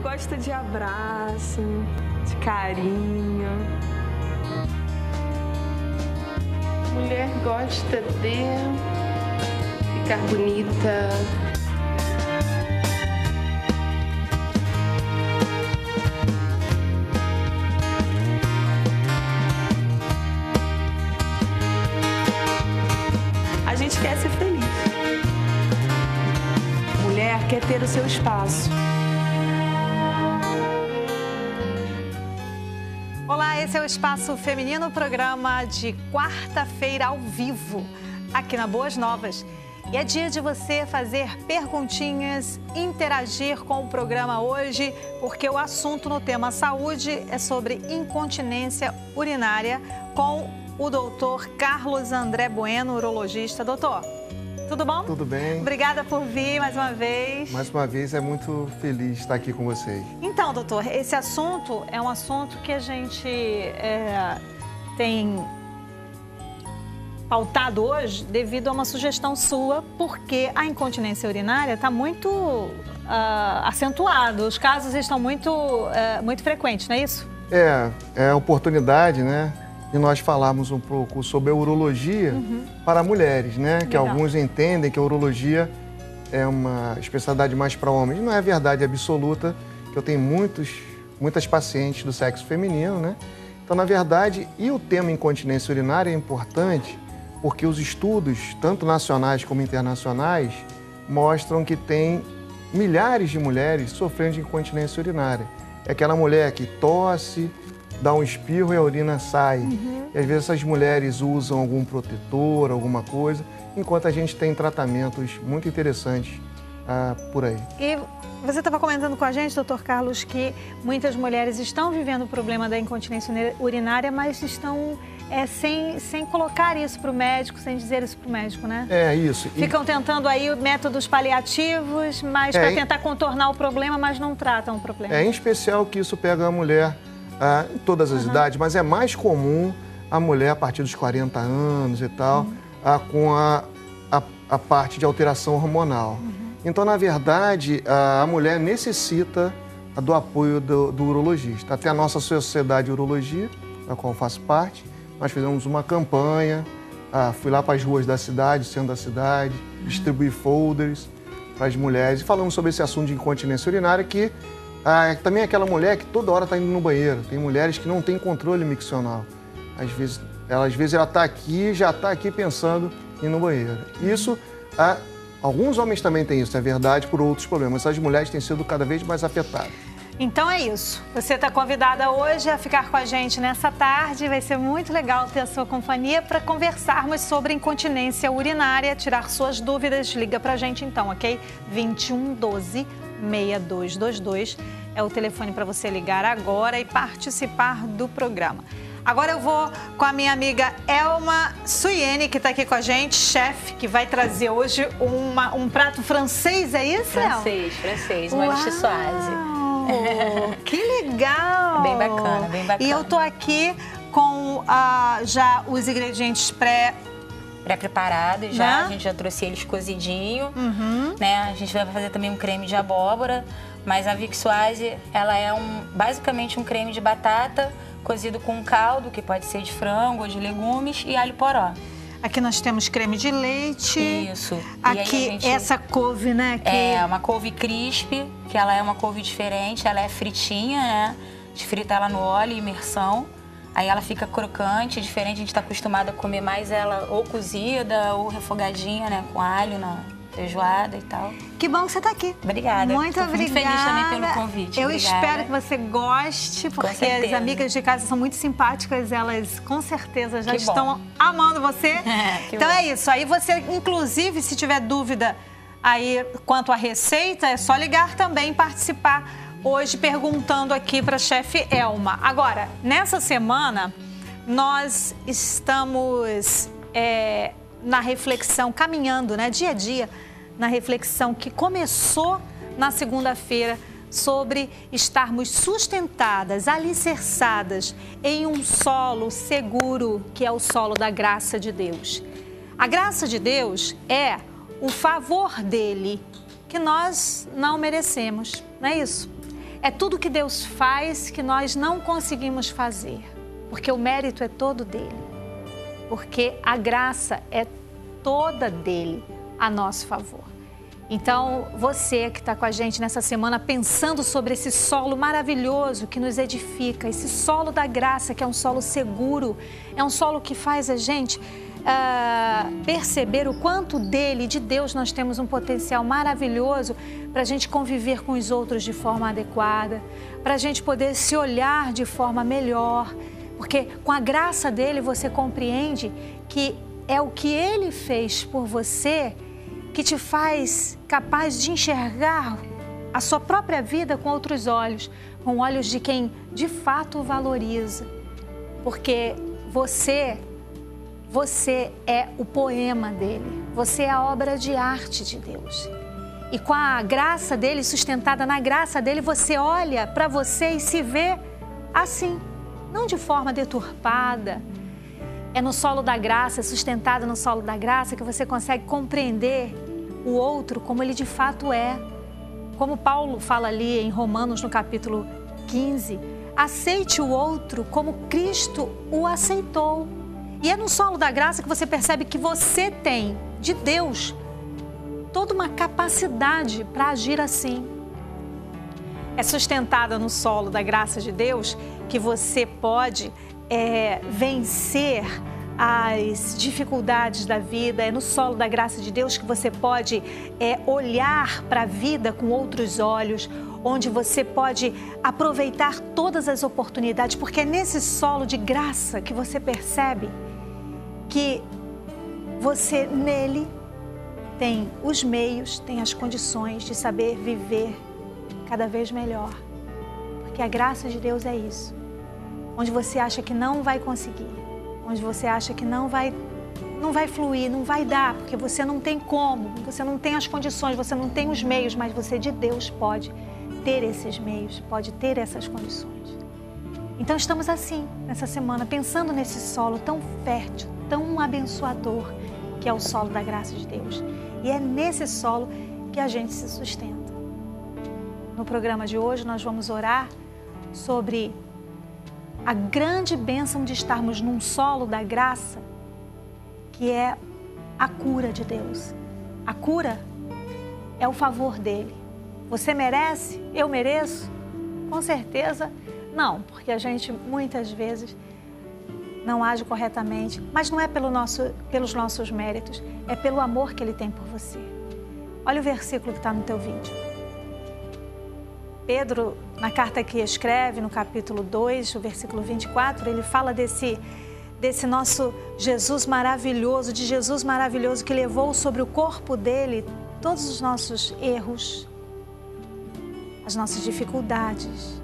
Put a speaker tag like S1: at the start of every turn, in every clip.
S1: gosta de abraço, de carinho.
S2: Mulher gosta de ficar bonita.
S1: A gente quer ser feliz. Mulher quer ter o seu espaço.
S3: Olá, esse é o Espaço Feminino, programa de quarta-feira ao vivo, aqui na Boas Novas. E é dia de você fazer perguntinhas, interagir com o programa hoje, porque o assunto no tema saúde é sobre incontinência urinária com o doutor Carlos André Bueno, urologista. Doutor, tudo bom?
S4: Tudo bem.
S3: Obrigada por vir mais uma vez.
S4: Mais uma vez, é muito feliz de estar aqui com vocês.
S3: Então, doutor, esse assunto é um assunto que a gente tem pautado hoje devido a uma sugestão sua, porque a incontinência urinária está muito acentuada, os casos estão muito frequentes, não é isso?
S4: É a oportunidade, né, de nós falarmos um pouco sobre a urologia para mulheres, né? Que
S3: Legal.
S4: Alguns entendem que a urologia é uma especialidade mais para homens. Não é verdade absoluta, que eu tenho muitas pacientes do sexo feminino, né? Então, na verdade, e o tema incontinência urinária é importante porque os estudos, tanto nacionais como internacionais, mostram que tem milhares de mulheres sofrendo de incontinência urinária. É aquela mulher que tosse, dá um espirro e a urina sai. E às vezes essas mulheres usam algum protetor, alguma coisa, enquanto a gente tem tratamentos muito interessantes por aí.
S3: E você estava comentando com a gente, doutor Carlos, que muitas mulheres estão vivendo o problema da incontinência urinária, mas estão sem colocar isso para o médico, sem dizer isso para o médico, né?
S4: É isso.
S3: Ficam tentando aí métodos paliativos, mas para tentar contornar o problema, mas não tratam o problema.
S4: É em especial que isso pega a mulher em todas as idades, mas é mais comum a mulher a partir dos 40 anos e tal, com a parte de alteração hormonal. Então, na verdade, a mulher necessita do apoio do urologista. Até a nossa Sociedade de Urologia, da qual eu faço parte, nós fizemos uma campanha, fui lá para as ruas da cidade, centro da cidade, distribuí folders para as mulheres e falamos sobre esse assunto de incontinência urinária que também é aquela mulher que toda hora está indo no banheiro. Tem mulheres que não têm controle miccional. Às vezes ela está aqui, já está aqui pensando em ir no banheiro. Isso, alguns homens também têm isso, é verdade, por outros problemas. As mulheres têm sido cada vez mais afetadas.
S3: Então é isso. Você está convidada hoje a ficar com a gente nessa tarde. Vai ser muito legal ter a sua companhia para conversarmos sobre incontinência urinária, tirar suas dúvidas. Liga para a gente então, ok? 2112-6222 é o telefone para você ligar agora e participar do programa. Agora eu vou com a minha amiga Elma Suiene, que está aqui com a gente, chefe, que vai trazer hoje um prato francês, é isso, Elma?
S5: Francês, uma vichyssoise.
S3: Que legal!
S5: Bem bacana, bem bacana.
S3: E eu tô aqui com já os ingredientes
S5: pré-preparados já,
S3: Né?
S5: A gente já trouxe eles cozidinho, né? A gente vai fazer também um creme de abóbora, mas a vichyssoise, ela é basicamente um creme de batata cozido com caldo, que pode ser de frango ou de legumes, e alho poró.
S3: Aqui nós temos creme de leite.
S5: Isso.
S3: Aqui essa couve, né?
S5: É uma couve crisp, que ela é uma couve diferente, ela é fritinha, né? A gente frita ela no óleo, imersão. Aí ela fica crocante, diferente, a gente está acostumado a comer mais ela ou cozida ou refogadinha, né? Com alho na feijoada e tal.
S3: Que bom que você está aqui.
S5: Obrigada.
S3: Muito obrigada.
S5: Muito feliz também pelo convite.
S3: Eu
S5: Obrigada.
S3: espero que você goste, porque as amigas de casa são muito simpáticas, elas com certeza já estão amando você. Então é isso. Aí você, inclusive, se tiver dúvida aí quanto à receita, é só ligar também e participar hoje perguntando aqui para a chefe Elma. Agora, nessa semana, nós estamos na reflexão, caminhando, né, dia a dia, na reflexão que começou na segunda-feira sobre estarmos sustentadas, alicerçadas em um solo seguro, que é o solo da graça de Deus. A graça de Deus é o favor dele, que nós não merecemos, não é isso? É tudo que Deus faz que nós não conseguimos fazer, porque o mérito é todo dele, porque a graça é toda dele a nosso favor. Então, você que está com a gente nessa semana pensando sobre esse solo maravilhoso que nos edifica, esse solo da graça, que é um solo seguro, é um solo que faz a gente perceber o quanto dele, de Deus, nós temos um potencial maravilhoso para a gente conviver com os outros de forma adequada, para a gente poder se olhar de forma melhor, porque com a graça dele você compreende que é o que ele fez por você que te faz capaz de enxergar a sua própria vida com outros olhos, com olhos de quem de fato valoriza, porque você é o poema dele, você é a obra de arte de Deus. E com a graça dele, sustentada na graça dele, você olha para você e se vê assim, não de forma deturpada. É no solo da graça, sustentado no solo da graça, que você consegue compreender o outro como ele de fato é. Como Paulo fala ali em Romanos, no capítulo 15, aceite o outro como Cristo o aceitou. E é no solo da graça que você percebe que você tem, de Deus, toda uma capacidade para agir assim. É sustentada no solo da graça de Deus que você pode vencer as dificuldades da vida. É no solo da graça de Deus que você pode olhar para a vida com outros olhos, onde você pode aproveitar todas as oportunidades, porque é nesse solo de graça que você percebe que você nele tem os meios, tem as condições de saber viver cada vez melhor. Porque a graça de Deus é isso. Onde você acha que não vai conseguir, onde você acha que não vai fluir, não vai dar, porque você não tem como, você não tem as condições, você não tem os meios, mas você de Deus pode ter esses meios, pode ter essas condições. Então estamos assim, nessa semana, pensando nesse solo tão fértil, tão abençoador, que é o solo da graça de Deus. E é nesse solo que a gente se sustenta. No programa de hoje nós vamos orar sobre a grande bênção de estarmos num solo da graça, que é a cura de Deus. A cura é o favor dele. Você merece? Eu mereço? Com certeza não, porque a gente muitas vezes não age corretamente, mas não é pelos nossos méritos, é pelo amor que ele tem por você. Olha o versículo que está no teu vídeo. Pedro, na carta que escreve, no capítulo 2, o versículo 24, ele fala desse nosso Jesus maravilhoso, de Jesus maravilhoso que levou sobre o corpo dele todos os nossos erros, as nossas dificuldades.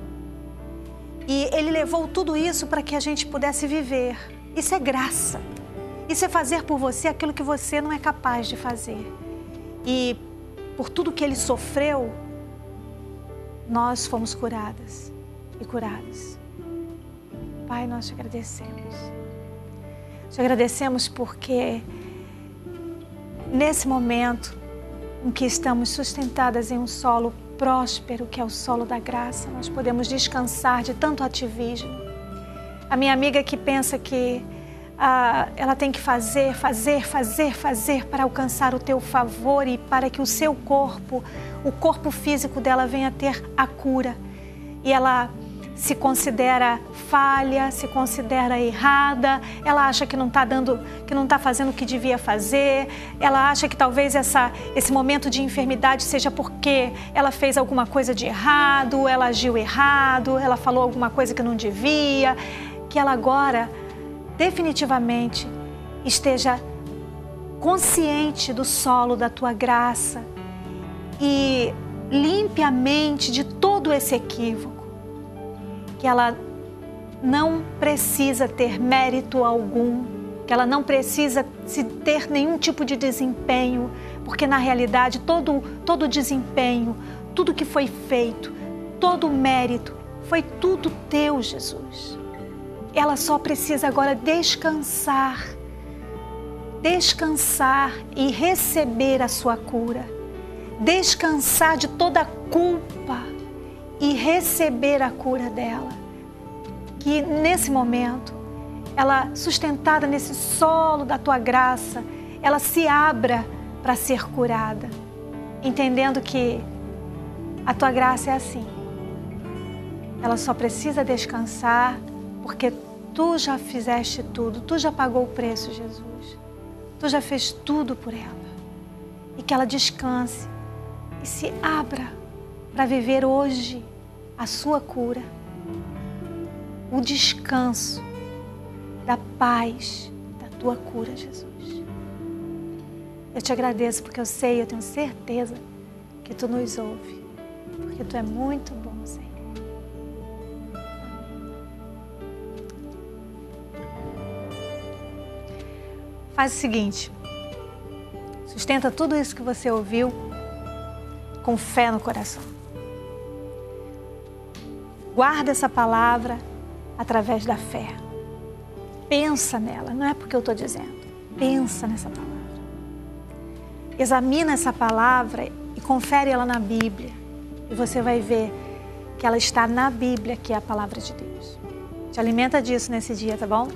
S3: E ele levou tudo isso para que a gente pudesse viver. Isso é graça. Isso é fazer por você aquilo que você não é capaz de fazer. E por tudo que ele sofreu, nós fomos curadas e curados. Pai, nós te agradecemos. Te agradecemos porque nesse momento em que estamos sustentadas em um solo próspero, que é o solo da graça, nós podemos descansar de tanto ativismo. A minha amiga que pensa que ela tem que fazer para alcançar o teu favor e para que o seu corpo, o corpo físico dela venha a ter a cura. E ela se considera falha, se considera errada, ela acha que não está fazendo o que devia fazer, ela acha que talvez esse momento de enfermidade seja porque ela fez alguma coisa de errado, ela agiu errado, ela falou alguma coisa que não devia, que ela agora definitivamente esteja consciente do solo da tua graça e limpe a mente de todo esse equívoco. Que ela não precisa ter mérito algum, que ela não precisa ter nenhum tipo de desempenho, porque na realidade todo desempenho, tudo que foi feito, todo mérito, foi tudo teu, Jesus. Ela só precisa agora descansar e receber a sua cura, descansar de toda a culpa e receber a cura dela. Que nesse momento, ela, sustentada nesse solo da tua graça, ela se abra para ser curada, entendendo que a tua graça é assim. Ela só precisa descansar, porque tu já fizeste tudo, tu já pagou o preço, Jesus. Tu já fez tudo por ela. E que ela descanse e se abra para viver hoje a sua cura. O descanso da paz, da tua cura, Jesus. Eu te agradeço porque eu sei, eu tenho certeza que tu nos ouve. Porque tu é muito bom, Senhor. Faz o seguinte, sustenta tudo isso que você ouviu com fé no coração. Guarda essa palavra através da fé. Pensa nela, não é porque eu estou dizendo. Pensa nessa palavra. Examina essa palavra e confere ela na Bíblia. E você vai ver que ela está na Bíblia, que é a palavra de Deus. Te alimenta disso nesse dia, tá bom?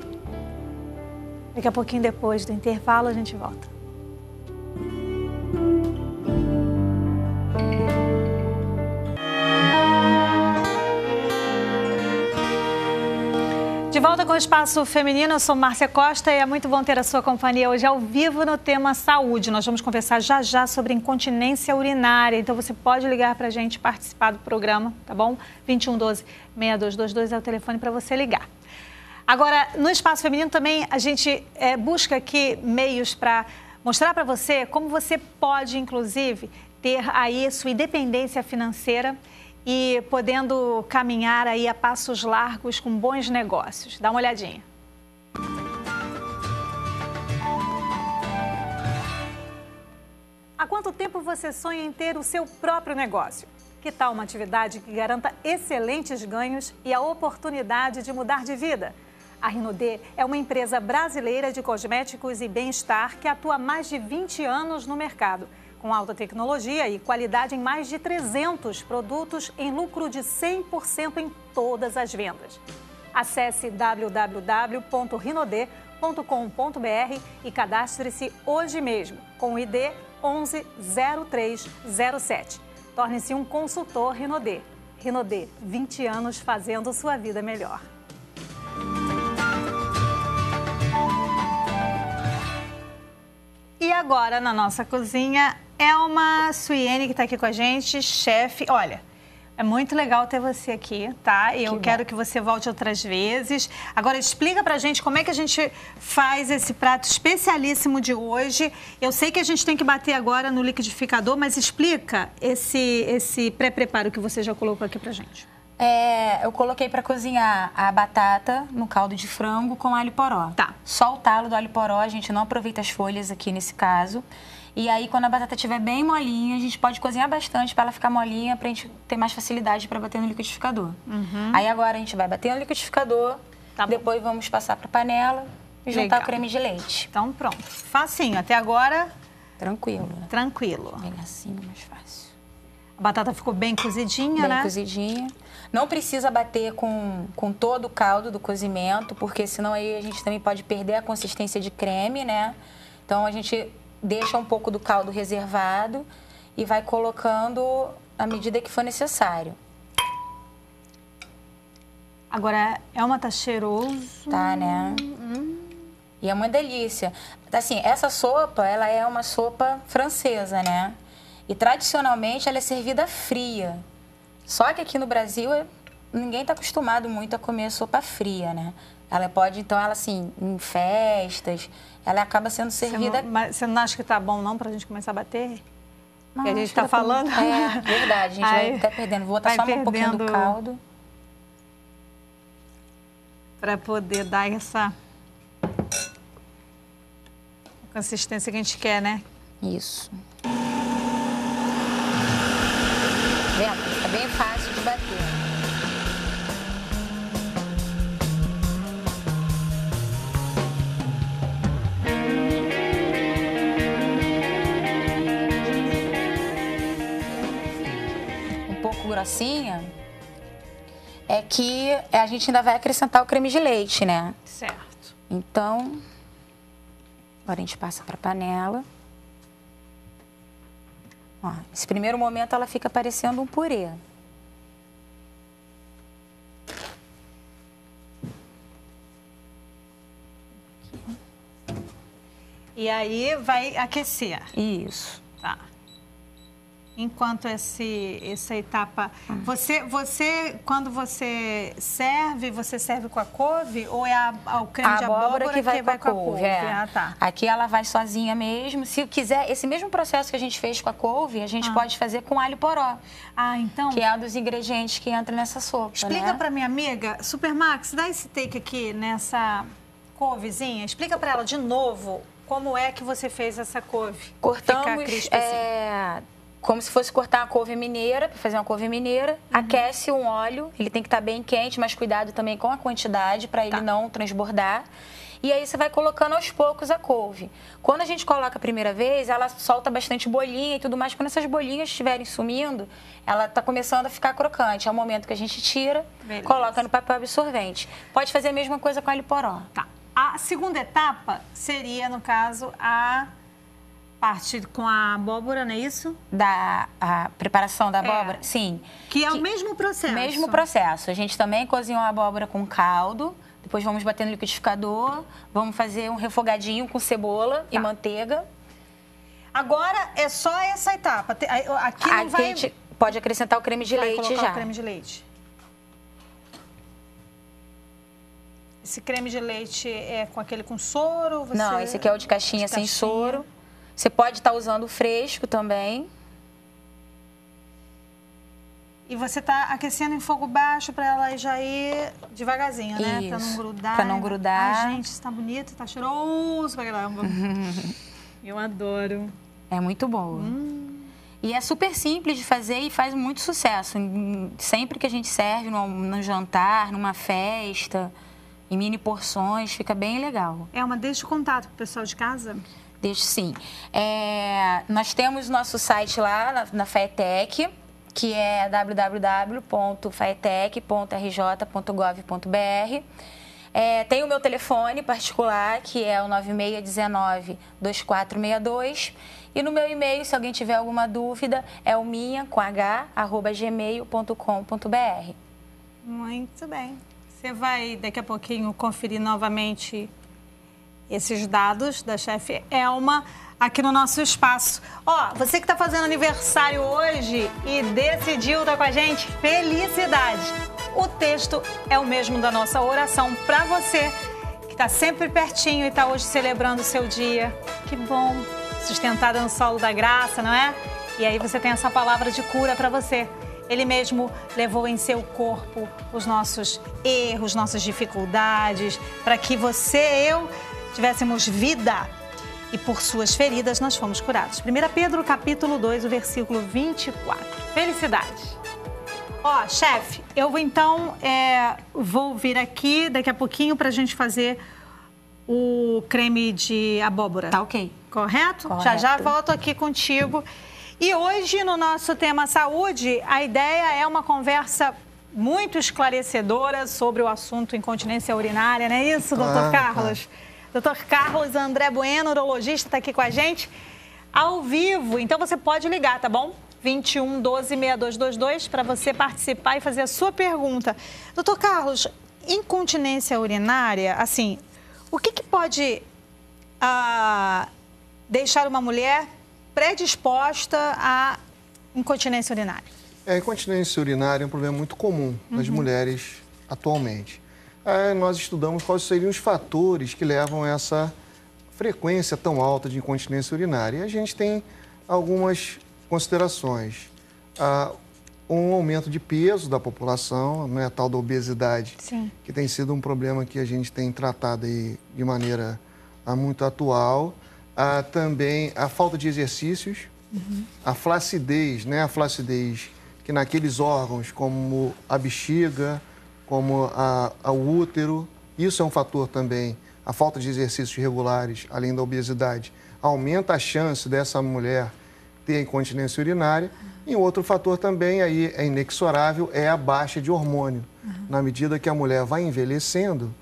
S3: Daqui a pouquinho depois do intervalo a gente volta. De volta com o Espaço Feminino, eu sou Márcia Costa e é muito bom ter a sua companhia hoje ao vivo no tema saúde. Nós vamos conversar já já sobre incontinência urinária, então você pode ligar para a gente e participar do programa, tá bom? 2112-6222 é o telefone para você ligar. Agora, no Espaço Feminino também a gente busca aqui meios para mostrar para você como você pode, inclusive, ter aí sua independência financeira e podendo caminhar aí a passos largos com bons negócios. Dá uma olhadinha. Há quanto tempo você sonha em ter o seu próprio negócio? Que tal uma atividade que garanta excelentes ganhos e a oportunidade de mudar de vida? A Rinodê é uma empresa brasileira de cosméticos e bem-estar que atua há mais de 20 anos no mercado, com alta tecnologia e qualidade em mais de 300 produtos em lucro de 100% em todas as vendas. Acesse www.rinodê.com.br e cadastre-se hoje mesmo com o ID 110307. Torne-se um consultor Rinodê. Rinodê, 20 anos fazendo sua vida melhor. E agora, na nossa cozinha, Elma Suiene, que está aqui com a gente, chefe. Olha, é muito legal ter você aqui, tá? E eu quero que você volte outras vezes. Agora, explica pra gente como é que a gente faz esse prato especialíssimo de hoje. Eu sei que a gente tem que bater agora no liquidificador, mas explica esse pré-preparo que você já colocou aqui pra gente.
S5: Eu coloquei para cozinhar a batata no caldo de frango com alho poró.
S3: Tá.
S5: Só o talo do alho poró, a gente não aproveita as folhas aqui nesse caso. E aí, quando a batata estiver bem molinha, a gente pode cozinhar bastante para ela ficar molinha, para a gente ter mais facilidade para bater no liquidificador. Aí agora a gente vai bater no liquidificador, depois vamos passar para panela e juntar o creme de leite.
S3: Então pronto. Facinho, até agora...
S5: Tranquilo.
S3: Tranquilo.
S5: Bem assim, mais fácil.
S3: A batata ficou bem cozidinha, né?
S5: Bem cozidinha. Não precisa bater com todo o caldo do cozimento, porque senão aí a gente também pode perder a consistência de creme, né? Então a gente deixa um pouco do caldo reservado e vai colocando à medida que for necessário.
S3: Agora, Elma, tá cheiroso.
S5: Tá, né? E é uma delícia. Assim, essa sopa, ela é uma sopa francesa, né? E tradicionalmente ela é servida fria. Só que aqui no Brasil ninguém está acostumado muito a comer sopa fria, né? Ela pode, então, ela assim, em festas, ela acaba sendo servida...
S3: Mas você não acha que tá bom não pra gente começar a bater?
S5: Não,
S3: que a gente tá falando?
S5: É, verdade, a gente vai até perdendo. Vou botar só um pouquinho do caldo.
S3: Para poder dar essa consistência que a gente quer, né?
S5: Isso. Vendo? Fica bem fácil de bater. Um pouco grossinha, é que a gente ainda vai acrescentar o creme de leite, né?
S3: Certo.
S5: Então, agora a gente passa para a panela. Ó, nesse primeiro momento ela fica parecendo um purê.
S3: E aí vai aquecer.
S5: Isso.
S3: Tá. Enquanto essa etapa... Você, quando você serve com a couve ou é o creme de abóbora
S5: que vai com a couve?
S3: Ah, tá.
S5: Aqui ela vai sozinha mesmo. Se quiser, esse mesmo processo que a gente fez com a couve, a gente pode fazer com alho poró.
S3: Ah, então...
S5: Que é um dos ingredientes que entra nessa sopa,
S3: Explica pra minha amiga, Supermax, dá esse take aqui nessa couvezinha. Explica pra ela de novo como é que você fez essa couve.
S5: Cortamos... como se fosse cortar uma couve mineira, para fazer uma couve mineira. Aquece um óleo, ele tem que estar bem quente, mas cuidado também com a quantidade para ele não transbordar. E aí você vai colocando aos poucos a couve. Quando a gente coloca a primeira vez, ela solta bastante bolinha e tudo mais. Quando essas bolinhas estiverem sumindo, ela está começando a ficar crocante. É o momento que a gente tira, coloca no papel absorvente. Pode fazer a mesma coisa com alho poró.
S3: Tá. A segunda etapa seria, no caso, a parte com a abóbora, não é isso?
S5: A preparação da abóbora? Sim.
S3: Que é o mesmo processo.
S5: Mesmo processo. A gente também cozinha a abóbora com caldo, depois vamos bater no liquidificador, vamos fazer um refogadinho com cebola e manteiga.
S3: Agora é só essa etapa. Aqui não vai...
S5: A gente pode acrescentar o creme de leite já.
S3: O creme de leite. Esse creme de leite é com aquele com soro?
S5: Não, esse aqui é o de caixinha sem soro. Você pode estar usando o fresco também.
S3: E você está aquecendo em fogo baixo para ela já ir devagarzinho, né?
S5: Isso.
S3: Para não grudar.
S5: Para não grudar.
S3: Ai, gente, está bonito, está cheiroso pra caramba. Eu adoro.
S5: É muito boa. E é super simples de fazer e faz muito sucesso. Sempre que a gente serve no jantar, numa festa, em mini porções, fica bem legal.
S3: Deixa o contato pro pessoal de casa.
S5: Deixo sim. Nós temos nosso site lá na FAETEC, que é www.faetec.rj.gov.br. Tem o meu telefone particular, que é o 9619-2462. E no meu e-mail, se alguém tiver alguma dúvida, é o minha@gmail.com.br.
S3: Muito bem. Você vai, daqui a pouquinho, conferir novamente esses dados da chefe Elma aqui no nosso espaço. Você que está fazendo aniversário hoje e decidiu estar com a gente, felicidades! O texto é o mesmo da nossa oração para você que está sempre pertinho e está hoje celebrando o seu dia. Que bom! Sustentada no solo da graça, não é? E aí você tem essa palavra de cura para você. Ele mesmo levou em seu corpo os nossos erros, nossas dificuldades, para que você e eu tivéssemos vida. E por suas feridas nós fomos curados. 1 Pedro, capítulo 2, o versículo 24. Felicidade. Chefe, eu então vou vir aqui daqui a pouquinho para a gente fazer o creme de abóbora.
S5: Tá ok.
S3: Correto? Já volto aqui contigo. E hoje, no nosso tema saúde, a ideia é uma conversa muito esclarecedora sobre o assunto incontinência urinária, não é isso, doutor Carlos? Doutor Carlos André Bueno, urologista, está aqui com a gente ao vivo. Então, você pode ligar, tá bom? 21 12 6222 para você participar e fazer a sua pergunta. Doutor Carlos, incontinência urinária, assim, o que pode deixar uma mulher predisposta à incontinência urinária?
S4: A incontinência urinária é um problema muito comum nas mulheres atualmente. Nós estudamos quais seriam os fatores que levam a essa frequência tão alta de incontinência urinária. E a gente tem algumas considerações. Um aumento de peso da população, a tal da obesidade,
S3: Sim.
S4: que tem sido um problema que a gente tem tratado aí de maneira muito atual. Também a falta de exercícios, a flacidez, né? A flacidez que naqueles órgãos como a bexiga, como o útero, isso é um fator também. A falta de exercícios regulares, além da obesidade, aumenta a chance dessa mulher ter incontinência urinária. E outro fator também, aí é inexorável, é a baixa de hormônio. Na medida que a mulher vai envelhecendo,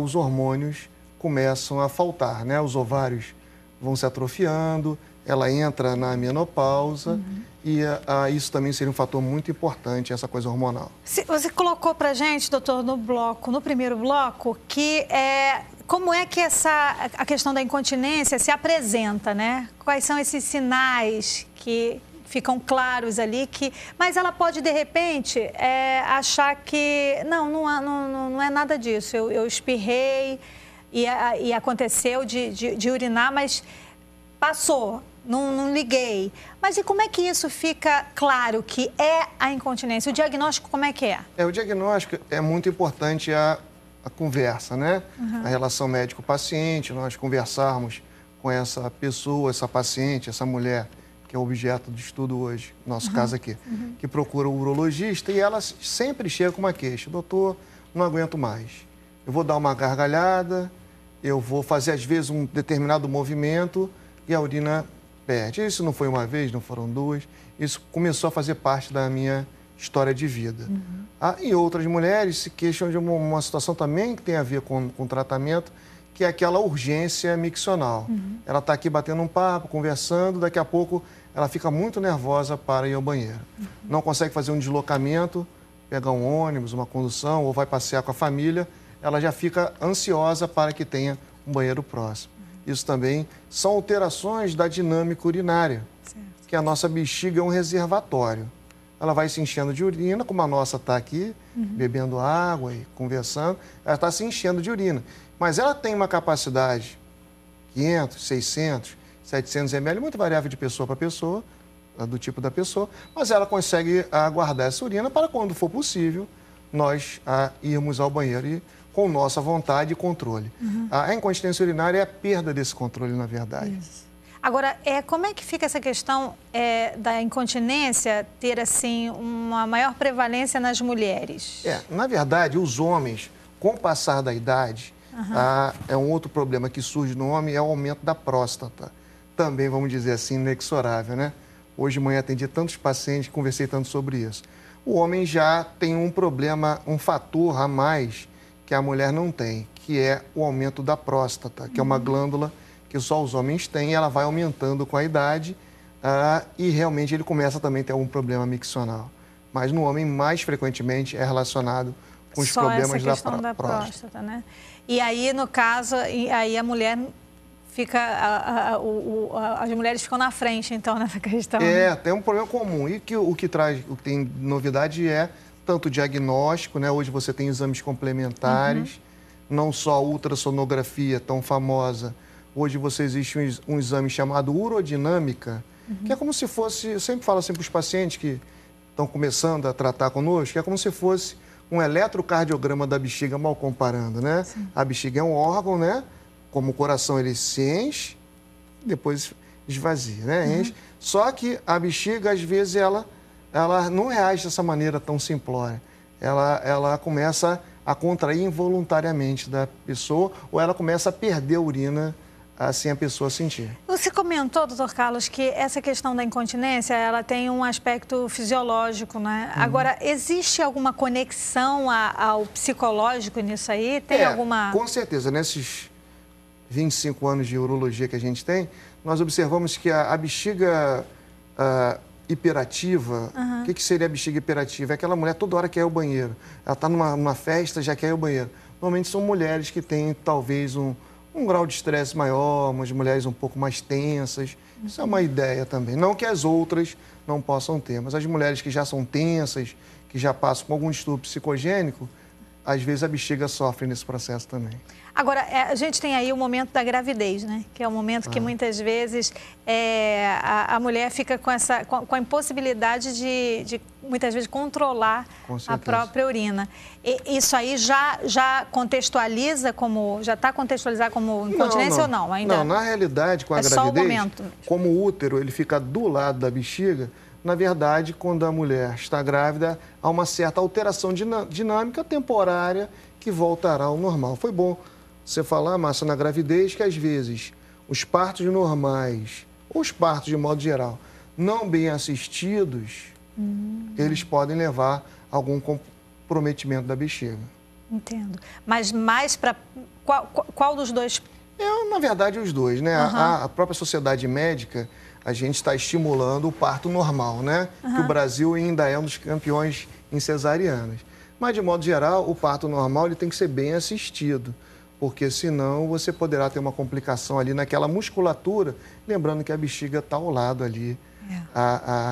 S4: os hormônios começam a faltar, né? Os ovários vão se atrofiando, ela entra na menopausa e isso também seria um fator muito importante, essa coisa hormonal.
S3: Você colocou pra gente, doutor, no primeiro bloco, que como é que a questão da incontinência se apresenta, né? Quais são esses sinais que ficam claros ali, mas ela pode, de repente, achar que não é nada disso. Eu espirrei e aconteceu de urinar, mas passou, não liguei. Mas e como é que isso fica claro que é a incontinência? O diagnóstico, como é que é?
S4: O diagnóstico é muito importante a conversa, né? A relação médico-paciente, nós conversarmos com essa pessoa, essa paciente, essa mulher, que é o objeto do estudo hoje, nosso caso aqui, que procura o urologista e ela sempre chega com uma queixa. Doutor, não aguento mais. Eu vou dar uma gargalhada, eu vou fazer, às vezes, um determinado movimento e a urina perde. Isso não foi uma vez, não foram duas. Isso começou a fazer parte da minha história de vida. E outras mulheres se queixam de uma situação também que tem a ver com tratamento, que é aquela urgência miccional. Ela está aqui batendo um papo, conversando, daqui a pouco ela fica muito nervosa para ir ao banheiro. Não consegue fazer um deslocamento, pegar um ônibus, uma condução, ou vai passear com a família, ela já fica ansiosa para que tenha um banheiro próximo. Isso também são alterações da dinâmica urinária, que a nossa bexiga é um reservatório. Ela vai se enchendo de urina, como a nossa está aqui, bebendo água e conversando, ela está se enchendo de urina. Mas ela tem uma capacidade, 500, 600, 700 ml, muito variável de pessoa para pessoa, do tipo da pessoa, mas ela consegue guardar essa urina para, quando for possível, nós irmos ao banheiro e com nossa vontade e controle. A incontinência urinária é a perda desse controle, na verdade.
S3: Isso. Agora, como é que fica essa questão da incontinência ter, assim, uma maior prevalência nas mulheres?
S4: Na verdade, os homens, com o passar da idade, é um outro problema que surge no homem, é o aumento da próstata. Também, vamos dizer assim, inexorável, né? Hoje de manhã atendi tantos pacientes, conversei tanto sobre isso. O homem já tem um problema, um fator a mais que a mulher não tem, que é o aumento da próstata, que é uma glândula que só os homens têm, e ela vai aumentando com a idade e realmente ele começa também a ter algum problema miccional. Mas no homem, mais frequentemente, é relacionado com os problemas da próstata,
S3: né? E aí, no caso, aí a mulher fica, as mulheres ficam na frente, então, nessa questão.
S4: Tem um problema comum. E o que tem novidade é tanto o diagnóstico, né? Hoje você tem exames complementares, não só a ultrassonografia tão famosa. Hoje existe um exame chamado urodinâmica, que é como se fosse, eu sempre falo assim para os pacientes que estão começando a tratar conosco, que é como se fosse um eletrocardiograma da bexiga, mal comparando, né? A bexiga é um órgão, né? Como o coração, ele se enche, depois esvazia, né? Enche. Só que a bexiga, às vezes, ela não reage dessa maneira tão simplória. Ela começa a contrair involuntariamente da pessoa, ou ela começa a perder a urina, assim a pessoa sentir.
S3: Você comentou, doutor Carlos, que essa questão da incontinência, ela tem um aspecto fisiológico, né? Agora, existe alguma conexão ao psicológico nisso aí? Tem alguma...
S4: Com certeza. Nesses 25 anos de urologia que a gente tem, nós observamos que a bexiga hiperativa, o que seria a bexiga hiperativa? É aquela mulher toda hora quer ir ao banheiro. Ela está numa festa, já quer ir ao banheiro. Normalmente são mulheres que têm talvez um grau de estresse maior, umas mulheres um pouco mais tensas. Isso é uma ideia também. Não que as outras não possam ter, mas as mulheres que já são tensas, que já passam com algum distúrbio psicogênico, às vezes a bexiga sofre nesse processo também.
S3: Agora, a gente tem aí o momento da gravidez, né? Que é o momento que muitas vezes a mulher fica com a impossibilidade de muitas vezes controlar a própria urina. Isso aí já contextualiza como, já está contextualizado como incontinência ou não? Ainda?
S4: Não, na realidade, com a gravidez, só o momento. Como o útero ele fica do lado da bexiga, na verdade, quando a mulher está grávida, há uma certa alteração dinâmica temporária que voltará ao normal. Foi bom você falar, Márcia, na gravidez, que às vezes os partos normais, ou os partos de modo geral, não bem assistidos, eles podem levar a algum comprometimento da bexiga.
S3: Entendo. Mas mais para... Qual dos dois?
S4: Na verdade, os dois, né? A própria sociedade médica, a gente está estimulando o parto normal, né? Que o Brasil ainda é um dos campeões em cesarianas. Mas, de modo geral, o parto normal ele tem que ser bem assistido, porque senão você poderá ter uma complicação ali naquela musculatura, lembrando que a bexiga está ao lado ali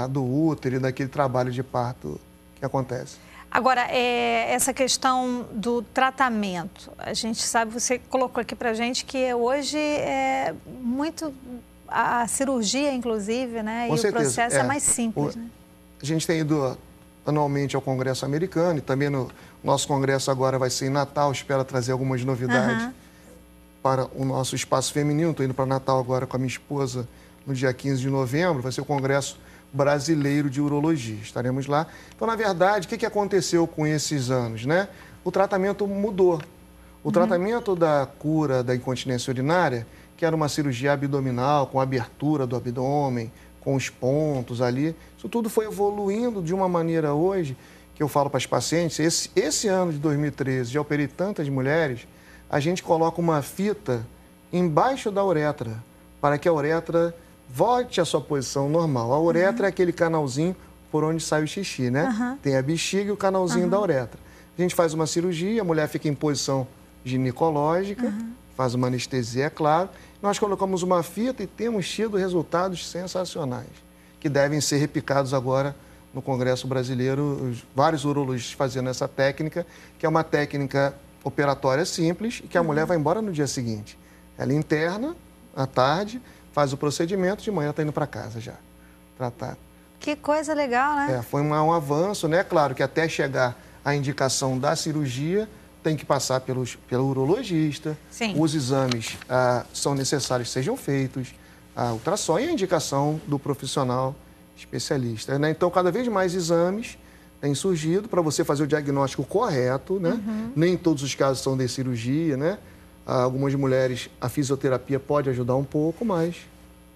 S4: do útero e daquele trabalho de parto que acontece.
S3: Agora, essa questão do tratamento, a gente sabe, você colocou aqui pra gente que hoje é muito, a cirurgia inclusive, né?
S4: Com certeza.
S3: O processo é mais simples, né?
S4: A gente tem ido anualmente ao Congresso Americano e também no nosso congresso agora vai ser em Natal, espero trazer algumas novidades para o nosso espaço feminino. Estou indo para Natal agora com a minha esposa no dia 15 de novembro, vai ser o Congresso Brasileiro de Urologia. Estaremos lá. Então, na verdade, o que aconteceu com esses anos, né? O tratamento mudou. O tratamento da cura da incontinência urinária, que era uma cirurgia abdominal, com abertura do abdômen, com os pontos ali, isso tudo foi evoluindo de uma maneira hoje, que eu falo para as pacientes, esse ano de 2013, já operei tantas mulheres, a gente coloca uma fita embaixo da uretra, para que a uretra volte à sua posição normal. A uretra é aquele canalzinho por onde sai o xixi, né? Tem a bexiga e o canalzinho da uretra. A gente faz uma cirurgia, a mulher fica em posição ginecológica, faz uma anestesia, é claro. Nós colocamos uma fita e temos tido resultados sensacionais, que devem ser replicados agora no Congresso Brasileiro, vários urologistas fazendo essa técnica, que é uma técnica operatória simples e que a mulher vai embora no dia seguinte. Ela interna à tarde, faz o procedimento, de manhã está indo para casa já, tratado.
S3: Que coisa legal, né?
S4: Foi um avanço, né? Claro que até chegar à indicação da cirurgia, tem que passar pelo urologista.
S3: Sim.
S4: Os exames são necessários que sejam feitos, a ultrassom e a indicação do profissional especialista, né? Então, cada vez mais exames têm surgido para você fazer o diagnóstico correto, né? Nem todos os casos são de cirurgia, né? Algumas mulheres, a fisioterapia pode ajudar um pouco, mas...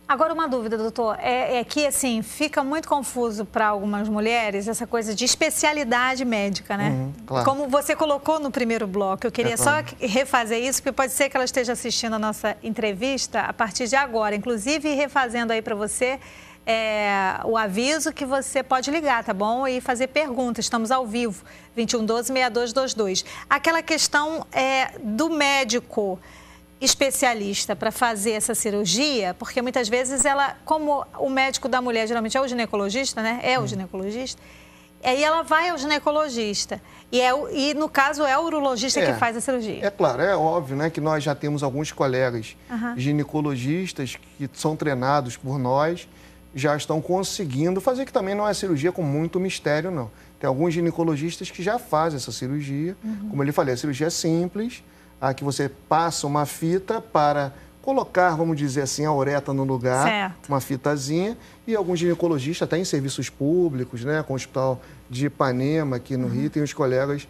S3: Agora, uma dúvida, doutor. É que, assim, fica muito confuso para algumas mulheres essa coisa de especialidade médica, né?
S4: Claro.
S3: Como você colocou no primeiro bloco, eu queria só refazer isso, porque pode ser que ela esteja assistindo a nossa entrevista a partir de agora. Inclusive, refazendo aí para você o aviso que você pode ligar, tá bom? E fazer perguntas. Estamos ao vivo, 2112-6222. Aquela questão do médico especialista para fazer essa cirurgia, porque muitas vezes como o médico da mulher geralmente é o ginecologista, né? É o ginecologista. Aí ela vai ao ginecologista e no caso é o urologista que faz a cirurgia.
S4: É claro, é óbvio, né, que nós já temos alguns colegas ginecologistas que são treinados por nós, já estão conseguindo fazer, que também não é cirurgia com muito mistério, não. Tem alguns ginecologistas que já fazem essa cirurgia, como eu lhe falei, a cirurgia é simples, que você passa uma fita para colocar, vamos dizer assim, a uretra no lugar, uma fitazinha, e alguns ginecologistas, até em serviços públicos, né, com o Hospital de Ipanema, aqui no Rio, tem os colegas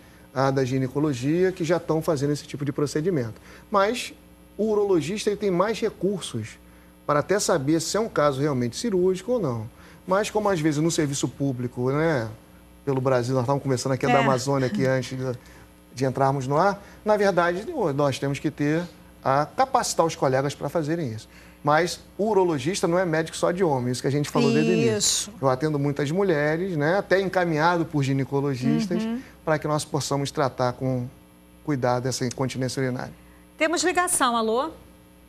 S4: da ginecologia que já estão fazendo esse tipo de procedimento. Mas o urologista ele tem mais recursos para até saber se é um caso realmente cirúrgico ou não. Mas como às vezes no serviço público, né, pelo Brasil, nós estávamos conversando aqui da Amazônia aqui antes de entrarmos no ar, na verdade, nós temos que capacitar os colegas para fazerem isso. Mas o urologista não é médico só de homem, isso que a gente falou desde o início. Eu atendo muitas mulheres, né, até encaminhado por ginecologistas, para que nós possamos tratar com cuidado dessa incontinência urinária.
S3: Temos ligação, alô?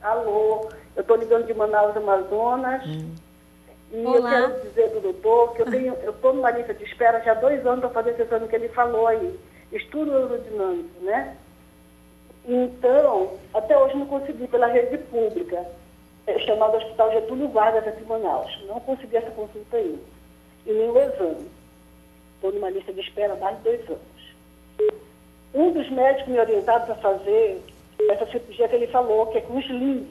S6: Alô, eu estou ligando de Manaus, Amazonas. E eu quero dizer para o doutor que eu estou numa lista de espera já há 2 anos para fazer esse exame que ele falou aí. Estudo urodinâmico, né? Então, até hoje não consegui pela rede pública, chamado Hospital Getúlio Vargas aqui em Manaus. Não consegui essa consulta aí. E nem o exame. Estou numa lista de espera há mais de 2 anos. Um dos médicos me orientaram para fazer essa cirurgia que ele falou, que é com os links.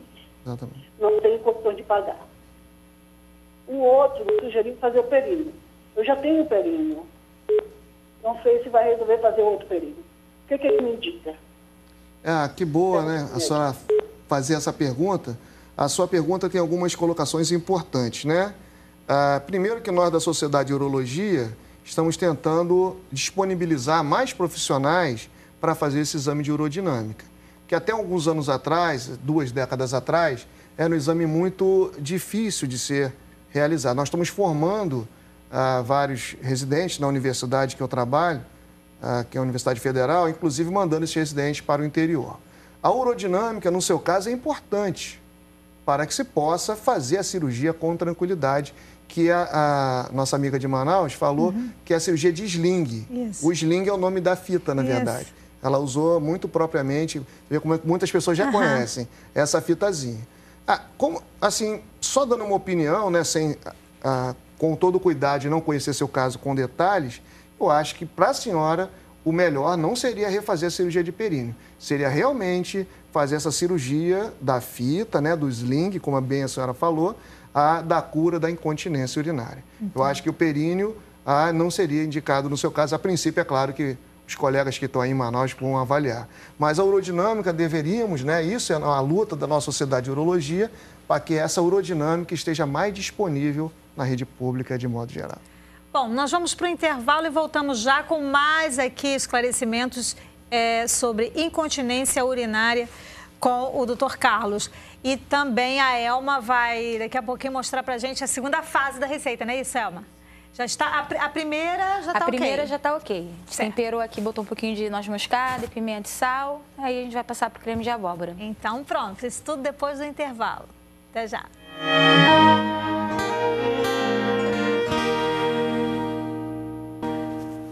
S4: Exatamente.
S6: Não tenho condições de pagar. O outro me sugeriu fazer o períneo. Eu já tenho o períneo. Não sei se vai resolver fazer outro períneo. O que ele me indica?
S4: Que boa, né? A senhora fazer essa pergunta. A sua pergunta tem algumas colocações importantes, né? Primeiro que nós da Sociedade de Urologia estamos tentando disponibilizar mais profissionais para fazer esse exame de urodinâmica. Que até alguns anos atrás, 2 décadas atrás, era um exame muito difícil de ser realizado. Nós estamos formando vários residentes na universidade que eu trabalho, que é a Universidade Federal, inclusive mandando esses residentes para o interior. A urodinâmica, no seu caso, é importante para que se possa fazer a cirurgia com tranquilidade, que a nossa amiga de Manaus falou que é a cirurgia de sling. Isso. O sling é o nome da fita, na verdade. Ela usou muito propriamente, como muitas pessoas já conhecem, essa fitazinha. Assim, só dando uma opinião, né, com todo cuidado de não conhecer seu caso com detalhes, eu acho que para a senhora o melhor não seria refazer a cirurgia de períneo, seria realmente fazer essa cirurgia da fita, né, do sling, como bem a senhora falou, da cura da incontinência urinária. Eu acho que o períneo não seria indicado no seu caso. A princípio, é claro que os colegas que estão aí em Manaus vão avaliar. Mas a urodinâmica deveríamos, né, isso é a luta da nossa Sociedade de Urologia, para que essa urodinâmica esteja mais disponível na rede pública de modo geral.
S3: Bom, nós vamos para o intervalo e voltamos já com mais aqui esclarecimentos sobre incontinência urinária com o Dr. Carlos. E também a Elma vai daqui a pouquinho mostrar para a gente a segunda fase da receita, não é isso, Elma? Já está, a primeira já está ok?
S5: A primeira já está ok. Temperou aqui, botou um pouquinho de noz moscada, pimenta e sal. Aí a gente vai passar para o creme de abóbora.
S3: Então pronto, isso tudo depois do intervalo. Até já.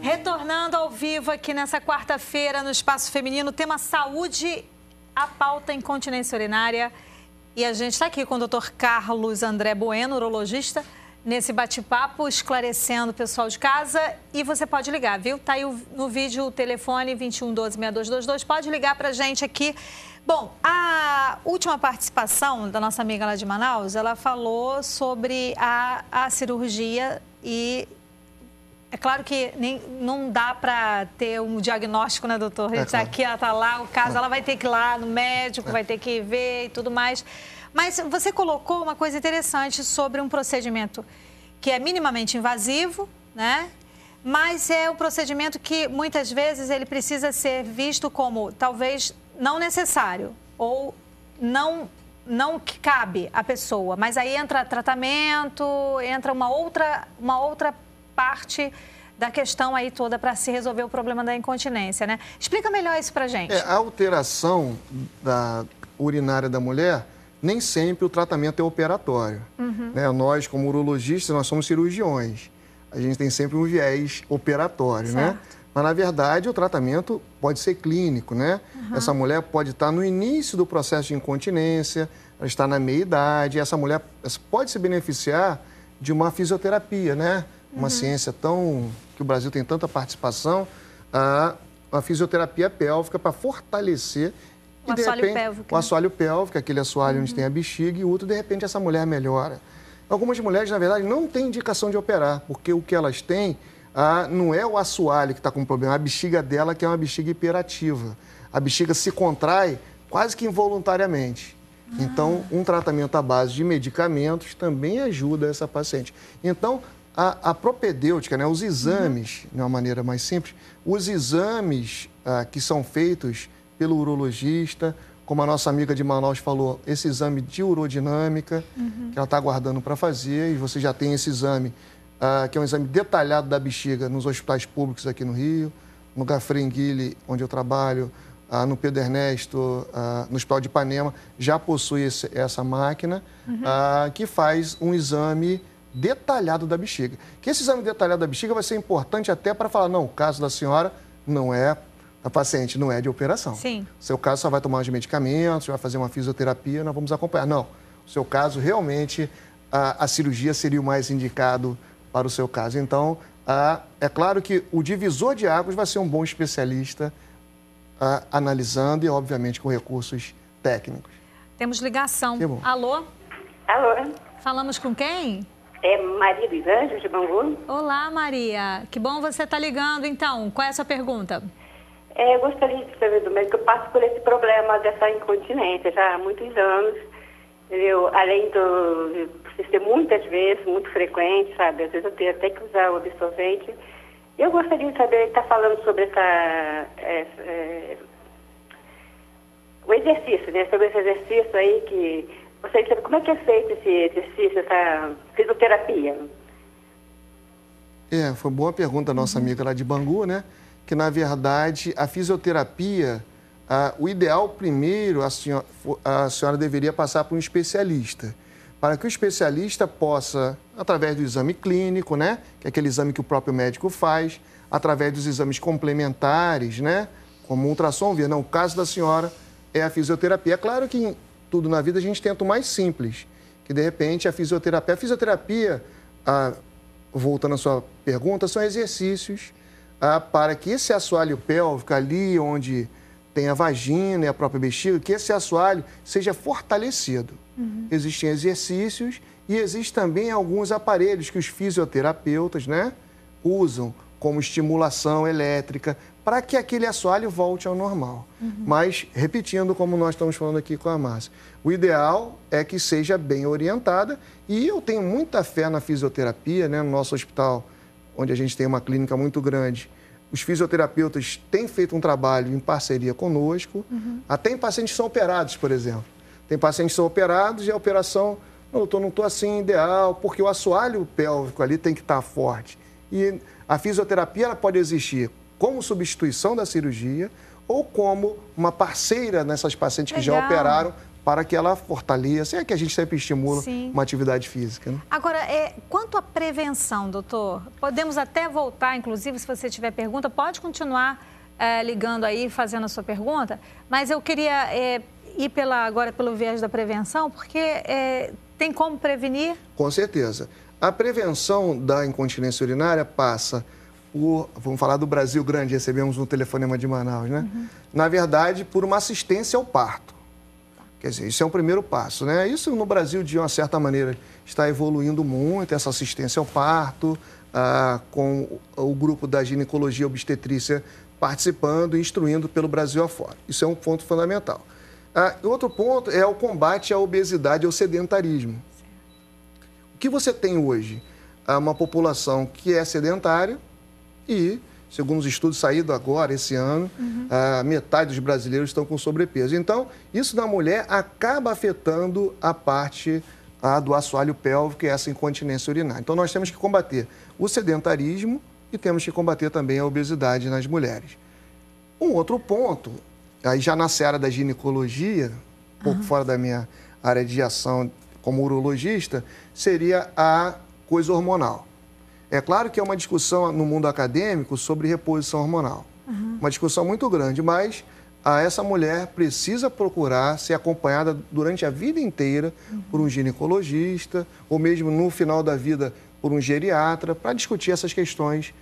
S3: Retornando ao vivo aqui nessa quarta-feira no Espaço Feminino, tema saúde, a pauta incontinência urinária. E a gente está aqui com o Dr. Carlos André Bueno, urologista, nesse bate-papo, esclarecendo o pessoal de casa. E você pode ligar, viu? Tá aí no vídeo o telefone 2112-6222. Pode ligar para a gente aqui. Bom, a última participação da nossa amiga lá de Manaus, ela falou sobre a cirurgia e... É claro que não dá para ter um diagnóstico, né, doutor? A gente tá aqui, ela está lá, o caso, ela vai ter que ir lá no médico, vai ter que ver e tudo mais. Mas você colocou uma coisa interessante sobre um procedimento que é minimamente invasivo, né? Mas é um procedimento que muitas vezes ele precisa ser visto como talvez não necessário ou não que cabe à pessoa. Mas aí entra tratamento, entra uma outra parte da questão aí toda para se resolver o problema da incontinência, né? Explica melhor isso pra gente.
S4: A alteração da urinária da mulher, nem sempre o tratamento é operatório. Né? Nós, como urologistas, nós somos cirurgiões. A gente tem sempre um viés operatório, né? Mas, na verdade, o tratamento pode ser clínico, né? Essa mulher pode estar no início do processo de incontinência, ela está na meia-idade, essa mulher pode se beneficiar de uma fisioterapia, né? Uma ciência que o Brasil tem tanta participação, a fisioterapia pélvica para fortalecer
S3: o assoalho pélvico.
S4: O assoalho pélvico, aquele assoalho onde tem a bexiga e o útero, de repente essa mulher melhora. Algumas mulheres, na verdade, não têm indicação de operar, porque o que elas têm não é o assoalho que está com problema, é a bexiga dela que é uma bexiga hiperativa. A bexiga se contrai quase que involuntariamente. Então, um tratamento à base de medicamentos também ajuda essa paciente. Então, a propedêutica, né, os exames, de uma maneira mais simples, os exames que são feitos pelo urologista, como a nossa amiga de Manaus falou, esse exame de urodinâmica, que ela está aguardando para fazer, e você já tem esse exame, que é um exame detalhado da bexiga nos hospitais públicos aqui no Rio, no Gafrenguile, onde eu trabalho, no Pedro Ernesto, no Hospital de Ipanema, já possui essa máquina, que faz um exame detalhado da bexiga. Que esse exame detalhado da bexiga vai ser importante até para falar, não, o caso da senhora não é, a paciente não é de operação.
S3: Sim.
S4: O seu caso só vai tomar os medicamentos, vai fazer uma fisioterapia, nós vamos acompanhar. Não, o seu caso realmente, a cirurgia seria o mais indicado para o seu caso. Então, é claro que o divisor de águas vai ser um bom especialista analisando e, obviamente, com recursos técnicos.
S3: Temos ligação.
S4: Que bom.
S3: Alô?
S7: Alô?
S3: Falamos com quem?
S7: É Maria dos Anjos, de Bangu.
S3: Olá, Maria. Que bom você estar ligando, então. Qual é a sua pergunta?
S7: Eu gostaria de saber do médico, eu passo por esse problema dessa incontinência já há muitos anos. Além do persistir muitas vezes, muito frequente, sabe? Às vezes eu tenho até que usar o absorvente. Eu gostaria de saber, ele está falando sobre o exercício, né? Sobre esse exercício aí que... Gostaria de saber como é que é feito esse exercício, essa fisioterapia.
S4: Foi boa pergunta a nossa amiga lá de Bangu, né? Que, na verdade, a fisioterapia, o ideal primeiro, a senhora deveria passar por um especialista, para que o especialista possa, através do exame clínico, né? Que é aquele exame que o próprio médico faz, através dos exames complementares, né? Como ultrassom, via. Não, o caso da senhora é a fisioterapia. É claro que em tudo na vida a gente tenta o mais simples, que, de repente, a fisioterapia, voltando à sua pergunta, são exercícios para que esse assoalho pélvico ali onde tem a vagina e a própria bexiga, que esse assoalho seja fortalecido. Existem exercícios e existem também alguns aparelhos que os fisioterapeutas, né, usam como estimulação elétrica para que aquele assoalho volte ao normal. Mas, repetindo como nós estamos falando aqui com a Márcia, o ideal é que seja bem orientada e eu tenho muita fé na fisioterapia, né, no nosso hospital, onde a gente tem uma clínica muito grande. Os fisioterapeutas têm feito um trabalho em parceria conosco, até em pacientes que são operados, por exemplo. Tem pacientes que são operados e a operação, não estou assim ideal, porque o assoalho pélvico ali tem que estar forte. E a fisioterapia ela pode existir como substituição da cirurgia ou como uma parceira nessas pacientes que já operaram para que ela fortaleça. É que a gente sempre estimula uma atividade física. Né?
S3: Agora, quanto à prevenção, doutor, podemos até voltar, inclusive, se você tiver pergunta, pode continuar ligando aí, fazendo a sua pergunta, mas eu queria ir agora pelo viés da prevenção, porque tem como prevenir? Com
S4: certeza. A prevenção da incontinência urinária passa por, vamos falar do Brasil grande, recebemos um telefonema de Manaus, né? Na verdade, por uma assistência ao parto. Quer dizer, isso é um primeiro passo, né? Isso no Brasil, de uma certa maneira, está evoluindo muito, essa assistência ao parto, com o grupo da ginecologia obstetrícia participando e instruindo pelo Brasil afora. Isso é um ponto fundamental. Outro ponto é o combate à obesidade e ao sedentarismo. O que você tem hoje? Uma população que é sedentária e, segundo os estudos saídos agora, esse ano, metade dos brasileiros estão com sobrepeso. Então, isso na mulher acaba afetando a parte do assoalho pélvico, que é essa incontinência urinária. Então, nós temos que combater o sedentarismo e temos que combater também a obesidade nas mulheres. Um outro ponto, aí já na seara da ginecologia, um pouco fora da minha área de ação como urologista, seria a coisa hormonal. É claro que é uma discussão no mundo acadêmico sobre reposição hormonal. Uma discussão muito grande, mas essa mulher precisa procurar ser acompanhada durante a vida inteira por um ginecologista ou mesmo no final da vida por um geriatra para discutir essas questões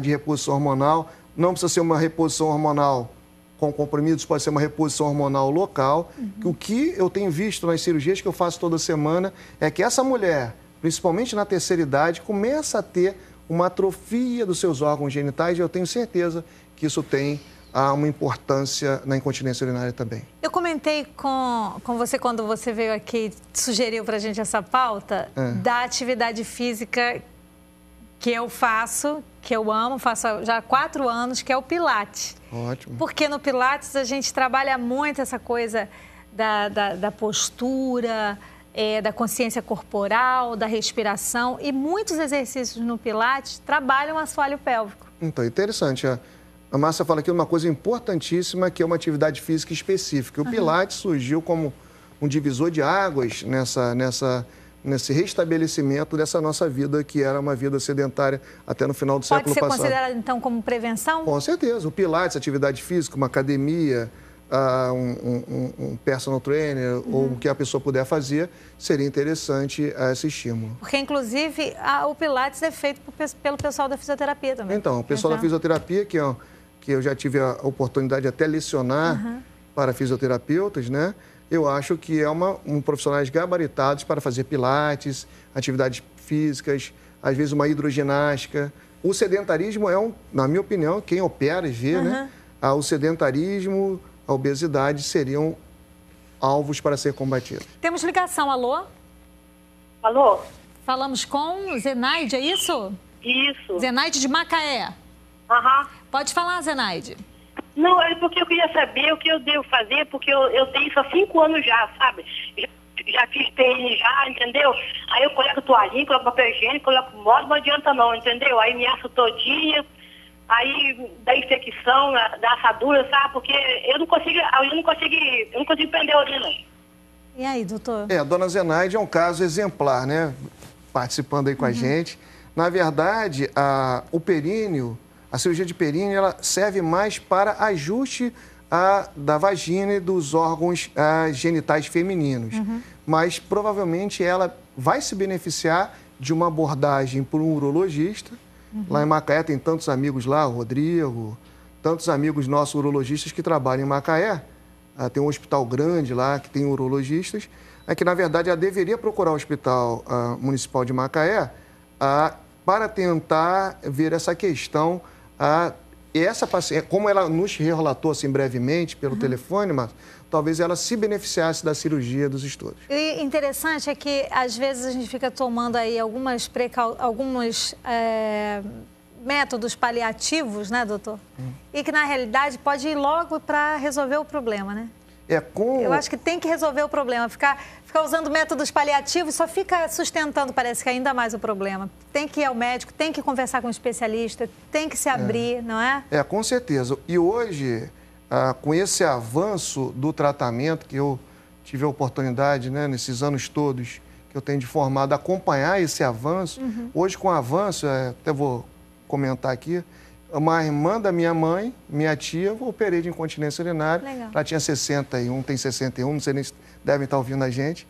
S4: de reposição hormonal. Não precisa ser uma reposição hormonal com comprimidos, pode ser uma reposição hormonal local. O que eu tenho visto nas cirurgias que eu faço toda semana é que essa mulher, principalmente na terceira idade, começa a ter uma atrofia dos seus órgãos genitais e eu tenho certeza que isso tem uma importância na incontinência urinária também. Eu
S3: comentei com você quando você veio aqui e sugeriu para a gente essa pauta da atividade física que eu faço, que eu amo, faço já há 4 anos, que é o Pilates.
S4: Ótimo.
S3: Porque no Pilates a gente trabalha muito essa coisa da postura, da consciência corporal, da respiração e muitos exercícios no Pilates trabalham o assoalho pélvico.
S4: Então, interessante. A Márcia fala aqui uma coisa importantíssima, que é uma atividade física específica. O Pilates surgiu como um divisor de águas nesse restabelecimento dessa nossa vida, que era uma vida sedentária até no final do século passado.
S3: Pode ser considerado, então, como prevenção?
S4: Com certeza. O Pilates, atividade física, uma academia, um personal trainer ou o que a pessoa puder fazer, seria interessante esse estímulo.
S3: Porque, inclusive, o Pilates é feito pelo pessoal da fisioterapia também.
S4: Então, o pessoal da fisioterapia, que eu já tive a oportunidade de até lecionar para fisioterapeutas, né? Eu acho que é profissionais gabaritados para fazer pilates, atividades físicas, às vezes uma hidroginástica. O sedentarismo na minha opinião, quem opera e vê, né? O sedentarismo, a obesidade seriam alvos para ser combatidos.
S3: Temos ligação, alô?
S6: Alô?
S3: Falamos com Zenaide, é isso?
S6: Isso.
S3: Zenaide de Macaé.
S6: Aham.
S3: Pode falar, Zenaide.
S6: Não, é porque eu queria saber o que eu devo fazer, porque eu tenho isso há 5 anos já, sabe? Já fiz PN já, entendeu? Aí eu coloco toalhinha, coloco papel higiênico, coloco modo, não adianta não, entendeu? Aí me asso todinha, aí dá infecção, dá assadura, sabe? Porque eu não consigo prender a urina.
S3: E aí, doutor?
S4: A dona Zenaide é um caso exemplar, né? Participando aí com a gente. Na verdade, o períneo, a cirurgia de períneo, ela serve mais para ajuste da vagina e dos órgãos genitais femininos. Mas provavelmente ela vai se beneficiar de uma abordagem por um urologista. Lá em Macaé tem tantos amigos lá, o Rodrigo, tantos amigos nossos urologistas que trabalham em Macaé. Tem um hospital grande lá que tem urologistas. É que, na verdade, ela deveria procurar o Hospital Municipal de Macaé para tentar ver essa questão. E essa paciente, como ela nos relatou assim brevemente pelo telefone, mas talvez ela se beneficiasse da cirurgia dos estudos.
S3: E interessante é que, às vezes, a gente fica tomando aí alguns métodos paliativos, né, doutor? E que, na realidade, pode ir logo para resolver o problema, né? Eu acho que tem que resolver o problema. Ficar usando métodos paliativos só fica sustentando, parece que ainda mais o problema. Tem que ir ao médico, tem que conversar com um especialista, tem que se abrir, não é?
S4: Com certeza. E hoje, com esse avanço do tratamento, que eu tive a oportunidade, né, nesses anos todos que eu tenho de formado, acompanhar esse avanço, hoje com o avanço, até vou comentar aqui, uma irmã da minha mãe, minha tia, eu operei de incontinência urinária.
S3: Legal.
S4: Ela tinha 61, tem 61, não sei nem se devem estar ouvindo a gente,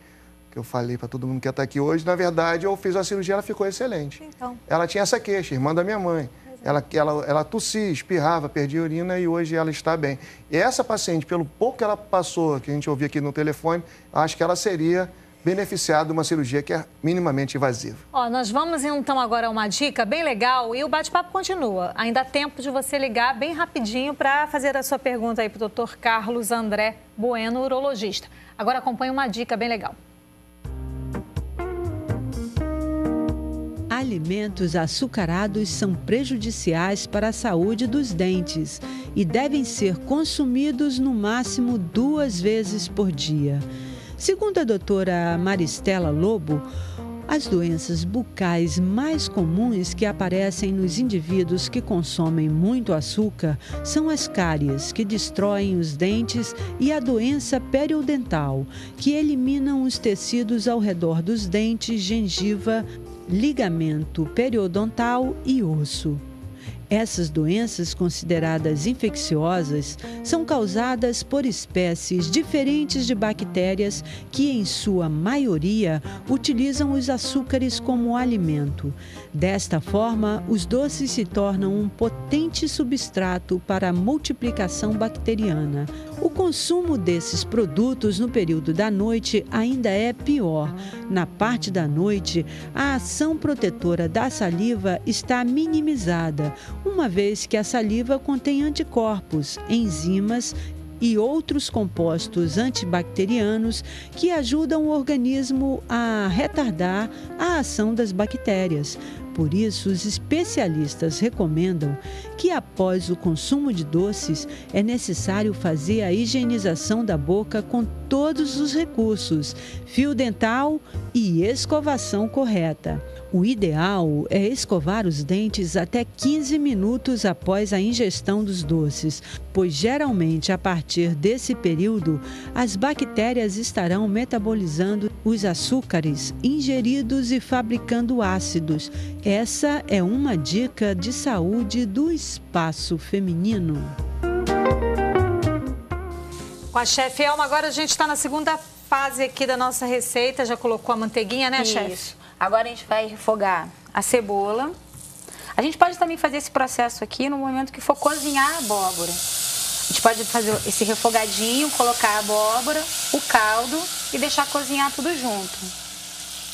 S4: que eu falei para todo mundo que ia estar aqui hoje. Na verdade, eu fiz a cirurgia, ela ficou excelente.
S3: Então.
S4: Ela tinha essa queixa, irmã da minha mãe. Ela tossia, espirrava, perdia urina e hoje ela está bem. E essa paciente, pelo pouco que ela passou, que a gente ouviu aqui no telefone, acho que ela seria beneficiado de uma cirurgia que é minimamente invasiva.
S3: Nós vamos então agora a uma dica bem legal e o bate-papo continua. Ainda há tempo de você ligar bem rapidinho para fazer a sua pergunta aí para o Dr. Carlos André Bueno, urologista. Agora acompanhe uma dica bem legal.
S8: Alimentos açucarados são prejudiciais para a saúde dos dentes e devem ser consumidos no máximo 2 vezes por dia. Segundo a doutora Maristela Lobo, as doenças bucais mais comuns que aparecem nos indivíduos que consomem muito açúcar são as cáries, que destroem os dentes, e a doença periodontal, que eliminam os tecidos ao redor dos dentes, gengiva, ligamento periodontal e osso. Essas doenças, consideradas infecciosas, são causadas por espécies diferentes de bactérias que, em sua maioria, utilizam os açúcares como alimento. Desta forma, os doces se tornam um potente substrato para a multiplicação bacteriana. O consumo desses produtos no período da noite ainda é pior. Na parte da noite, a ação protetora da saliva está minimizada, uma vez que a saliva contém anticorpos, enzimas e outros compostos antibacterianos que ajudam o organismo a retardar a ação das bactérias. Por isso, os especialistas recomendam que, após o consumo de doces, é necessário fazer a higienização da boca com todos os recursos, fio dental e escovação correta. O ideal é escovar os dentes até 15 minutos após a ingestão dos doces, pois geralmente a partir desse período as bactérias estarão metabolizando os açúcares ingeridos e fabricando ácidos. Essa é uma dica de saúde do espaço feminino.
S3: Com a chefe Elma, agora a gente está na segunda fase aqui da nossa receita. Já colocou a manteiguinha, né, chefe?
S5: Isso. Agora a gente vai refogar a cebola. A gente pode também fazer esse processo aqui no momento que for cozinhar a abóbora. A gente pode fazer esse refogadinho, colocar a abóbora, o caldo e deixar cozinhar tudo junto.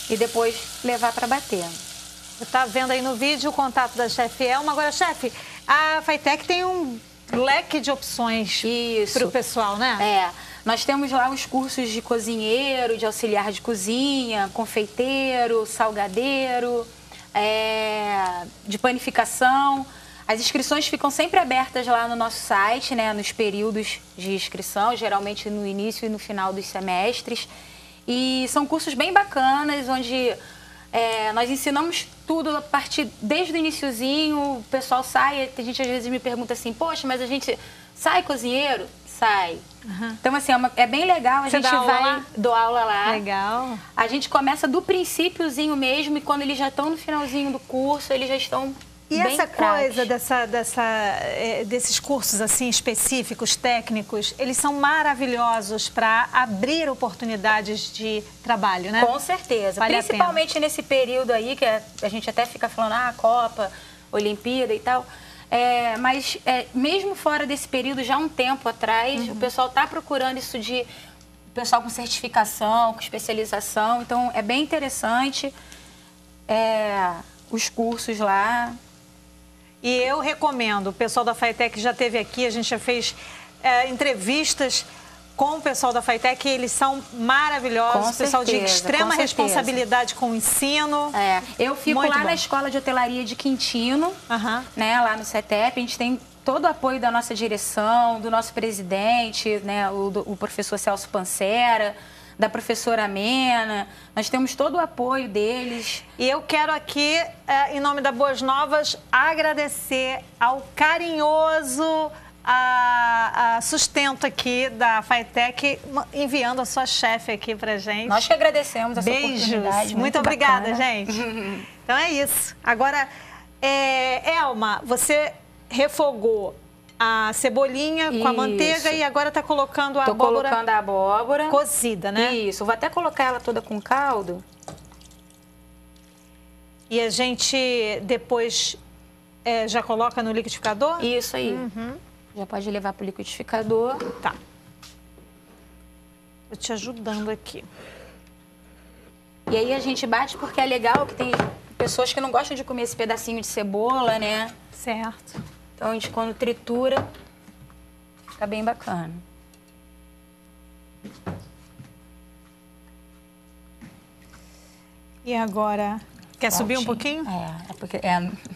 S5: E depois levar para bater. Você
S3: está vendo aí no vídeo o contato da chefe Elma. Agora, chefe, a Fitec tem leque de opções para o pessoal, né?
S5: Nós temos lá os cursos de cozinheiro, de auxiliar de cozinha, confeiteiro, salgadeiro, de panificação. As inscrições ficam sempre abertas lá no nosso site, né, nos períodos de inscrição, geralmente no início e no final dos semestres. E são cursos bem bacanas, onde nós ensinamos tudo a partir desde o iniciozinho. O pessoal sai, a gente às vezes me pergunta assim, poxa, mas a gente sai cozinheiro? Sai. Então, assim, é bem legal.
S3: Você
S5: dou aula lá.
S3: Legal.
S5: A gente começa do princípiozinho mesmo, e quando eles já estão no finalzinho do curso, eles já estão
S3: e
S5: bem
S3: essa
S5: craques.
S3: coisa desses cursos assim específicos, técnicos, eles são maravilhosos para abrir oportunidades de trabalho, né?
S5: Com certeza.
S3: Vale
S5: Principalmente nesse período aí, que a gente até fica falando, Copa, Olimpíada e tal. Mas mesmo fora desse período, já há um tempo atrás, o pessoal está procurando isso de pessoal com certificação, com especialização. Então, é bem interessante os cursos lá.
S3: E eu recomendo, o pessoal da FATEC já esteve aqui, a gente já fez entrevistas com o pessoal da FATEC, eles são maravilhosos, pessoal de extrema responsabilidade com o ensino.
S5: Eu fico lá na Escola de Hotelaria de Quintino, né, lá no CETEP. A gente tem todo o apoio da nossa direção, do nosso presidente, né, o professor Celso Pancera, da professora Mena. Nós temos todo o apoio deles.
S3: E eu quero aqui, em nome da Boas Novas, agradecer ao carinhoso a sustento aqui da FATEC, enviando a sua chefe aqui pra gente.
S5: Nós que agradecemos essa
S3: oportunidade.
S5: Beijos.
S3: Muito obrigada, gente. Então é isso. Agora, Elma, você refogou a cebolinha com a manteiga e agora tá colocando a abóbora.
S5: Tô colocando a abóbora
S3: cozida, né?
S5: Isso. Vou até colocar ela toda com caldo.
S3: E a gente depois já coloca no liquidificador?
S5: Isso aí. Já pode levar pro liquidificador.
S3: Tá. Tô te ajudando aqui.
S5: E aí a gente bate porque é legal que tem pessoas que não gostam de comer esse pedacinho de cebola, né?
S3: Certo.
S5: Então a gente, quando tritura, fica bem bacana.
S3: E agora, quer subir um pouquinho?
S5: Porque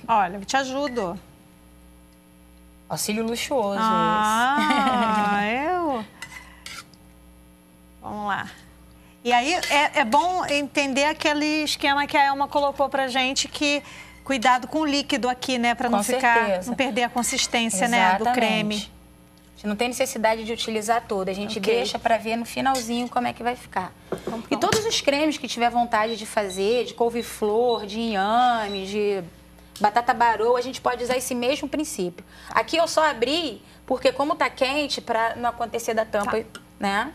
S3: olha, eu te ajudo.
S5: Auxílio luxuoso
S3: esse. Vamos lá. E aí é bom entender aquele esquema que a Elma colocou pra gente, que cuidado com o líquido aqui, né? Pra não perder a consistência, né, do creme.
S5: A gente não tem necessidade de utilizar todo. A gente deixa pra ver no finalzinho como é que vai ficar. Então, e todos os cremes que tiver vontade de fazer, de couve-flor, de inhame, de batata baroa, a gente pode usar esse mesmo princípio. Aqui eu só abri porque, como tá quente, pra não acontecer da tampa, né?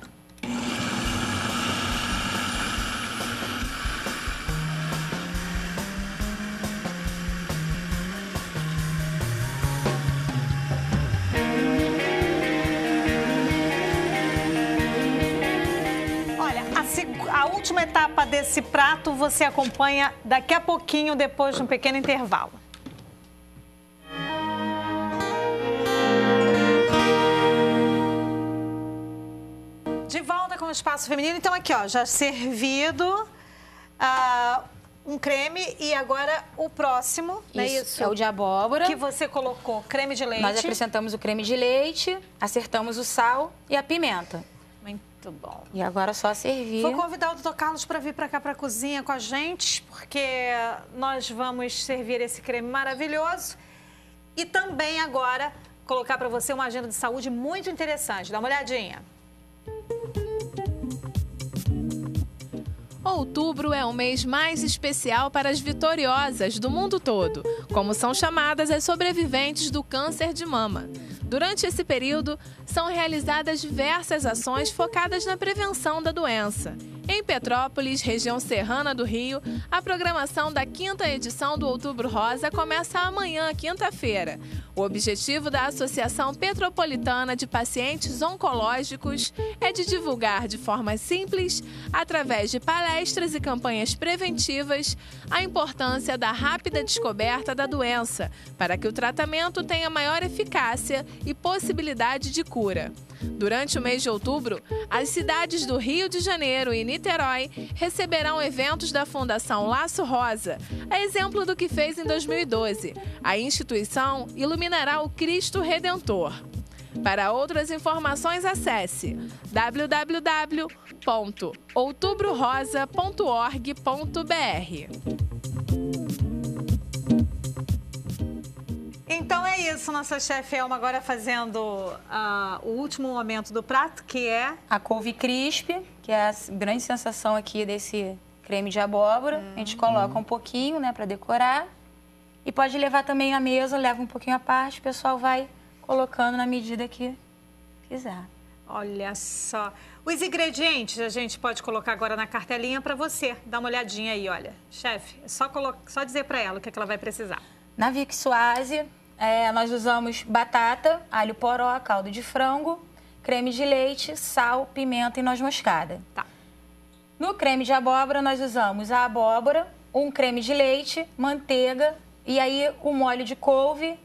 S3: A última etapa desse prato você acompanha daqui a pouquinho, depois de um pequeno intervalo. De volta com o Espaço Feminino. Então aqui, ó, já servido um creme e agora o próximo, não é isso?
S5: É o de abóbora.
S3: Que você colocou creme de leite.
S5: Nós acrescentamos o creme de leite, acertamos o sal e a pimenta.
S3: Muito bom.
S5: E agora é só servir.
S3: Vou convidar o Dr. Carlos para vir para cá para a cozinha com a gente, porque nós vamos servir esse creme maravilhoso. E também agora colocar para você uma agenda de saúde muito interessante. Dá uma olhadinha.
S9: Outubro é o mês mais especial para as vitoriosas do mundo todo, como são chamadas as sobreviventes do câncer de mama. Durante esse período, são realizadas diversas ações focadas na prevenção da doença. Em Petrópolis, região serrana do Rio, a programação da 5ª edição do Outubro Rosa começa amanhã, quinta-feira. O objetivo da Associação Petropolitana de Pacientes Oncológicos é de divulgar de forma simples, através de palestras e campanhas preventivas, a importância da rápida descoberta da doença, para que o tratamento tenha maior eficácia e possibilidade de cura. Durante o mês de outubro, as cidades do Rio de Janeiro e Niterói receberão eventos da Fundação Laço Rosa, a exemplo do que fez em 2012. A instituição iluminará o Cristo Redentor. Para outras informações, acesse www.outubrorosa.org.br.
S3: Então é isso, nossa chefe Elma agora fazendo o último momento do prato, que é...
S5: A couve crisp, que é a grande sensação aqui desse creme de abóbora. A gente coloca um pouquinho, né, para decorar. E pode levar também à mesa, leva um pouquinho à parte, o pessoal vai colocando na medida que quiser.
S3: Olha só. Os ingredientes a gente pode colocar agora na cartelinha para você. Dá uma olhadinha aí, olha. Chefe, é só dizer para ela o que é que ela vai precisar.
S5: Na Viçoise, nós usamos batata, alho poró, caldo de frango, creme de leite, sal, pimenta e noz moscada.
S3: Tá.
S5: No creme de abóbora, nós usamos a abóbora, um creme de leite, manteiga e aí o molho de couve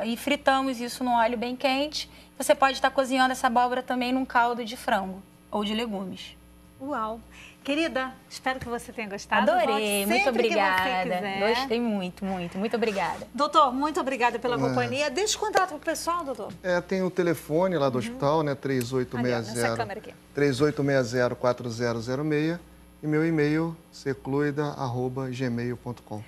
S5: e fritamos isso no óleo bem quente. Você pode estar cozinhando essa abóbora também num caldo de frango ou de legumes.
S3: Uau! Querida, espero que você tenha gostado.
S5: Adorei, muito obrigada. Gostei muito, muito. Muito obrigada.
S3: Doutor, muito obrada pela companhia. Deixa o contato pro pessoal, doutor.
S4: Tem o telefone lá do hospital, né? 3860-4006 e meu e-mail secluida@gmail.com.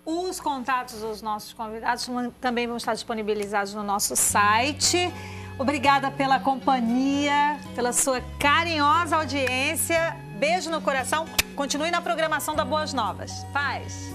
S3: Os contatos dos nossos convidados também vão estar disponibilizados no nosso site. Obrigada pela companhia, pela sua carinhosa audiência. Beijo no coração. Continue na programação da Boas Novas. Paz.